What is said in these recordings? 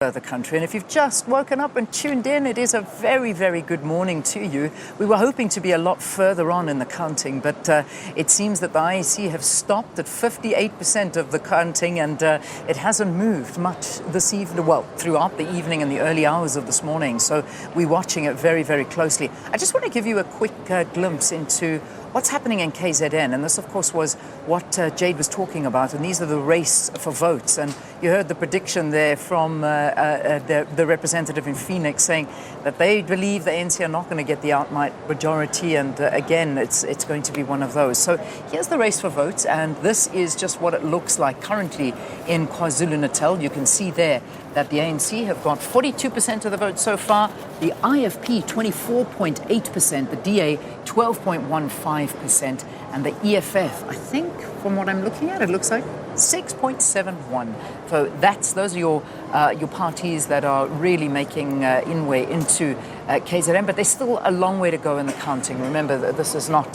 The country. And if you've just woken up and tuned in, it is a very, very good morning to you. We were hoping to be a lot further on in the counting, but it seems that the IEC have stopped at 58% of the counting, and it hasn't moved much this evening, well, throughout the evening and the early hours of this morning. So we're watching it very, very closely. I just want to give you a quick glimpse into what's happening in KZN, and this, of course, was what Jade was talking about, and these are the race for votes. And you heard the prediction there from the representative in Phoenix saying that they believe the ANC are not going to get the outright majority, and again, it's going to be one of those. So here's the race for votes, and this is just what it looks like currently in KwaZulu-Natal. You can see there that the ANC have got 42% of the vote so far, the IFP 24.8%, the DA 12.15%, and the EFF, I think, from what I'm looking at, it looks like 6.71. So those are your parties that are really making inway into KZN, but there's still a long way to go in the counting. Remember that this is not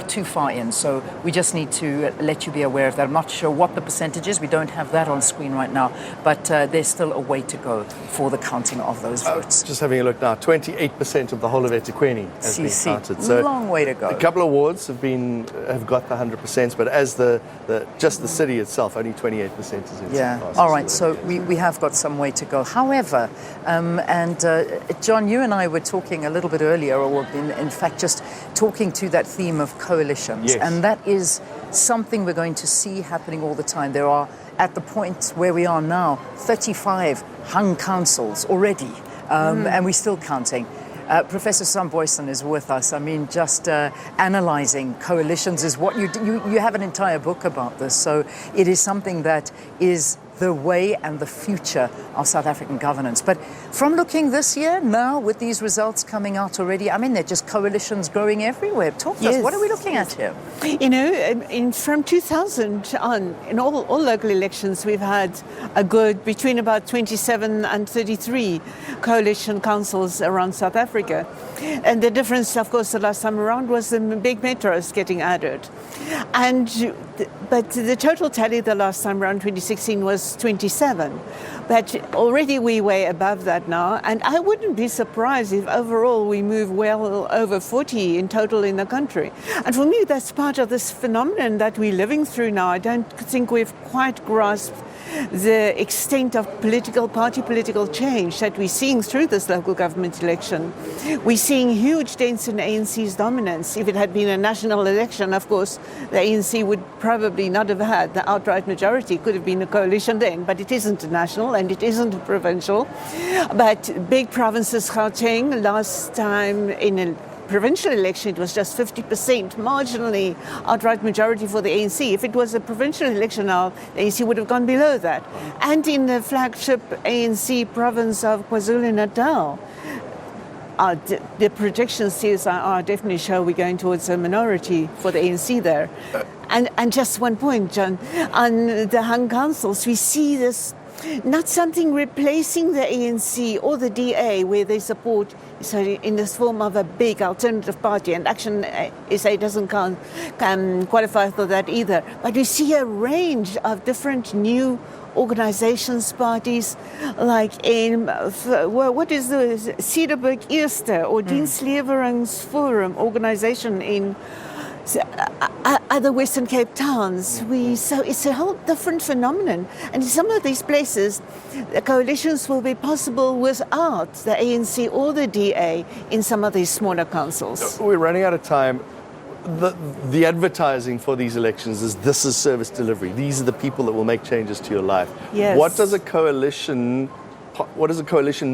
too far in, so we just need to let you be aware of that. I'm not sure what the percentage is. We don't have that on screen right now, but there's still a way to go for the counting of those votes. Just having a look now, 28% of the whole of eThekwini has been counted. So long way to go. A couple of wards have got the 100%, but as just the city itself, only 28% is in. Yeah. All right. So we have got some way to go. However, John, you and I were talking a little bit earlier, or in fact just talking to that theme of coalitions. Yes. And that is something we're going to see happening all the time. There are, at the point where we are now, 35 hung councils already, and we're still counting. Professor Susan Booysen is with us. I mean, just analysing coalitions is what you do. You have an entire book about this. So it is something that is the way and the future of South African governance. But from looking this year now, with these results coming out already, I mean, they're just coalitions growing everywhere. Talk to us. What are we looking at here? You know, from 2000 on, in all local elections, we've had a good between about 27 and 33 coalition councils around South Africa. And the difference, of course, the last time around was the big metros getting added. But the total tally the last time around, 2016, was 27. But already we're way above that now. And I wouldn't be surprised if overall we move well over 40 in total in the country. And for me, that's part of this phenomenon that we're living through now. I don't think we've quite grasped the extent of political change that we're seeing through this local government election. We're seeing huge dents in ANC's dominance. If it had been a national election, of course, the ANC would probably not have had the outright majority. It could have been a coalition then, but it isn't a national and it isn't a provincial. But big provinces, Gauteng, last time in a provincial election, it was just 50%, marginally outright majority for the ANC. If it was a provincial election now, the ANC would have gone below that. And in the flagship ANC province of KwaZulu-Natal, the projections CSIR definitely show we're going towards a minority for the ANC there. And just one point, John, on the hung councils, we see this not something replacing the ANC or the DA where they support in this form of a big alternative party, and Action SA doesn't qualify for that either. But we see a range of different new organizations, parties, like what is the Cederberg Eerste or Diensleweringsforum organization in other Western Cape towns. So it's a whole different phenomenon. And in some of these places, the coalitions will be possible without the ANC or the DA in some of these smaller councils. We're running out of time. The advertising for these elections is this is service delivery. These are the people that will make changes to your life. Yes. What does a coalition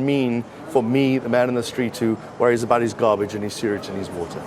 mean for me, the man in the street who worries about his garbage and his sewage and his water?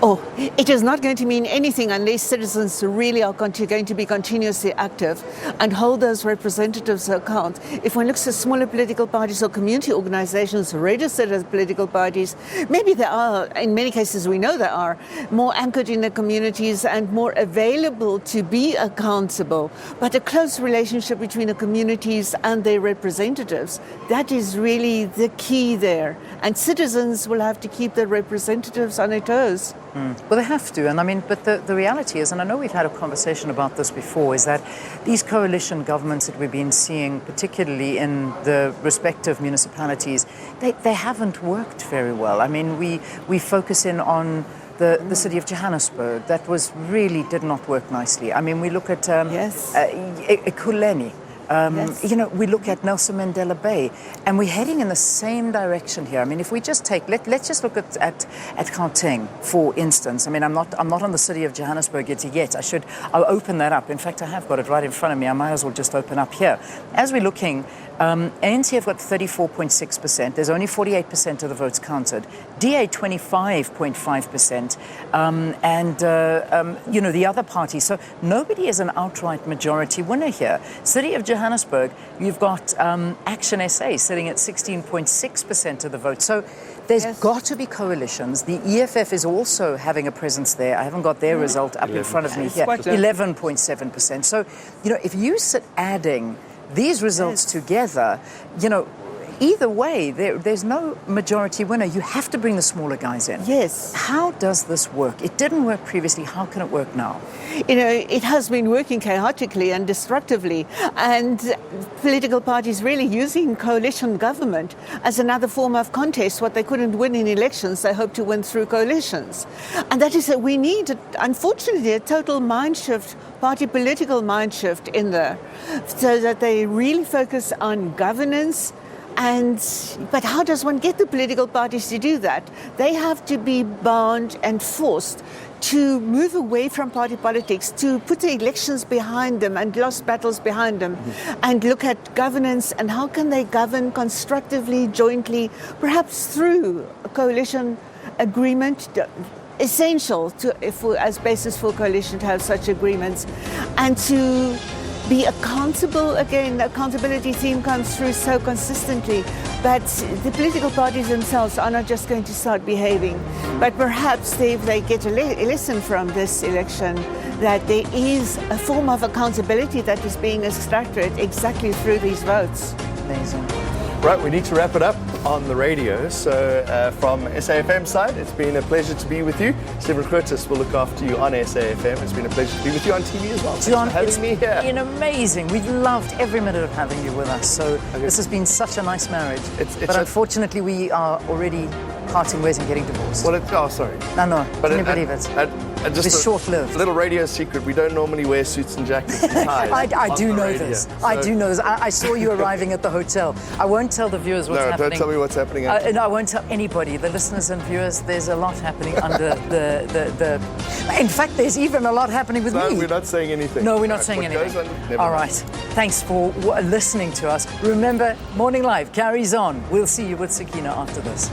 Oh, it is not going to mean anything unless citizens really are going to be continuously active and hold those representatives to account. If one looks at smaller political parties or community organizations registered as political parties, maybe there are, in many cases we know there are, more anchored in the communities and more available to be accountable. But a close relationship between the communities and their representatives, that is really the key there. And citizens will have to keep their representatives on their toes. Well, they have to, and I mean, but the reality is, and I know we've had a conversation about this before, is that these coalition governments that we've been seeing, particularly in the respective municipalities, they haven't worked very well. I mean, we focus in on the city of Johannesburg. That did not work nicely. I mean, we look at Ekurhuleni. Yes. You know, we look at Nelson Mandela Bay, and we're heading in the same direction here. I mean, if we just let's just look at Gauteng, for instance. I mean, I'm not on the city of Johannesburg yet. I'll open that up. In fact, I have got it right in front of me. I might as well just open up here. As we're looking, ANC have got 34.6%. There's only 48% of the votes counted. DA 25.5%, and you know, the other parties. So nobody is an outright majority winner here. City of Johannesburg, you've got Action SA sitting at 16.6% of the vote. So there's got to be coalitions. The EFF is also having a presence there. I haven't got their result up in front of me here. 11.7%. So, you know, if you sit adding these results together, you know, either way, there's no majority winner. You have to bring the smaller guys in. Yes. How does this work? It didn't work previously. How can it work now? You know, it has been working chaotically and destructively, and political parties really using coalition government as another form of contest. What they couldn't win in elections, they hope to win through coalitions. And that is that we need, unfortunately, a total mind shift, party political mind shift in there, so that they really focus on governance. But how does one get the political parties to do that? They have to be bound and forced to move away from party politics, to put the elections behind them and lost battles behind them, and look at governance and how can they govern constructively, jointly, perhaps through a coalition agreement, essential as basis for coalition to have such agreements, and to be accountable. Again, the accountability theme comes through so consistently, but the political parties themselves are not just going to start behaving, but perhaps if they get a lesson from this election, that there is a form of accountability that is being extracted exactly through these votes. Amazing. Right, we need to wrap it up on the radio. So from SAFM side, it's been a pleasure to be with you. Stephen Curtis will look after you on SAFM. It's been a pleasure to be with you on TV as well. John, Thanks for having me here. It's been amazing. We've loved every minute of having you with us. So this has been such a nice marriage. But unfortunately, we are already parting ways and getting divorced. Well, sorry. No, But can you believe it? Just It's short-lived. Little radio secret, we don't normally wear suits and jackets and ties. I do know radio. this. I do know this. I saw you arriving at the hotel. I won't tell the viewers what's happening. No, don't tell me what's happening. No, I won't tell anybody. The listeners and viewers, there's a lot happening under the... In fact, there's even a lot happening with me. No, we're not saying anything. No, we're not saying anything. All right. Thanks for listening to us. Remember, Morning Live carries on. We'll see you with Sakina after this.